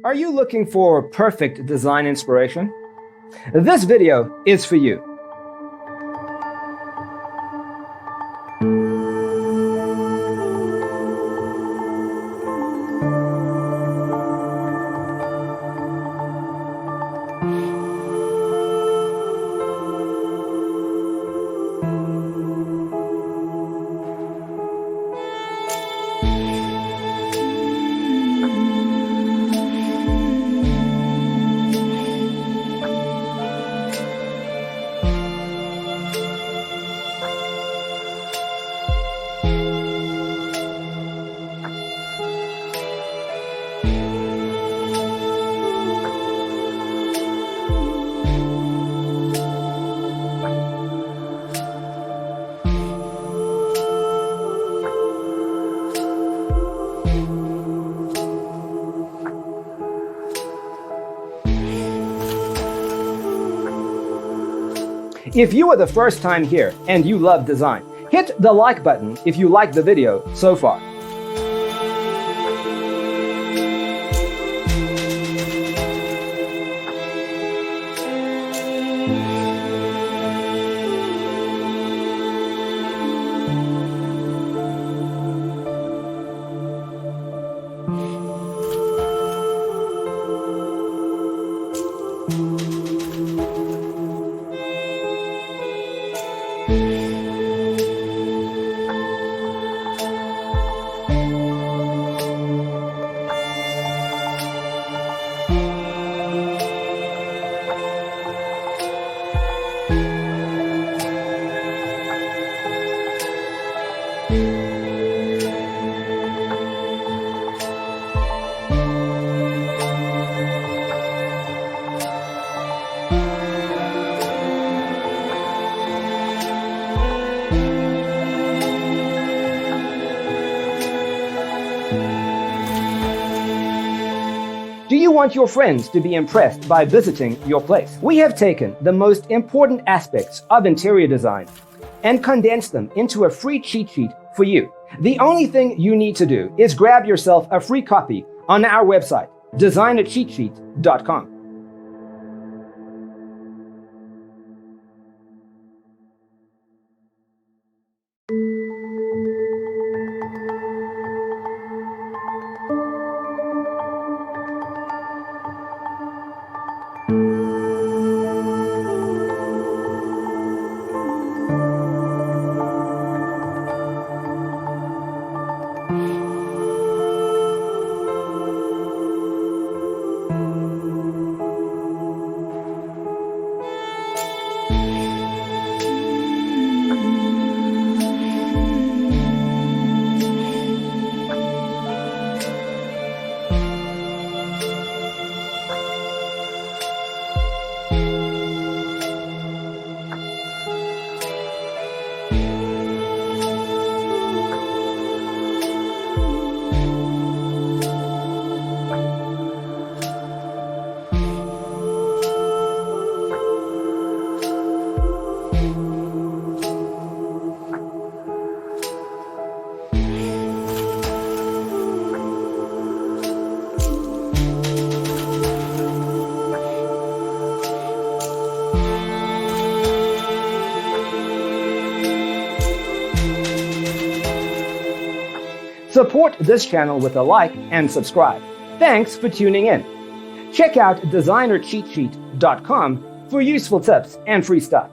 Are you looking for perfect design inspiration? This video is for you. If you are the first time here and you love design, hit the like button if you like the video so far. Do you want your friends to be impressed by visiting your place? We have taken the most important aspects of interior design and condensed them into a free cheat sheet for you. The only thing you need to do is grab yourself a free copy on our website, designercheatsheet.com. Support this channel with a like and subscribe. Thanks for tuning in. Check out designercheatsheet.com for useful tips and free stuff.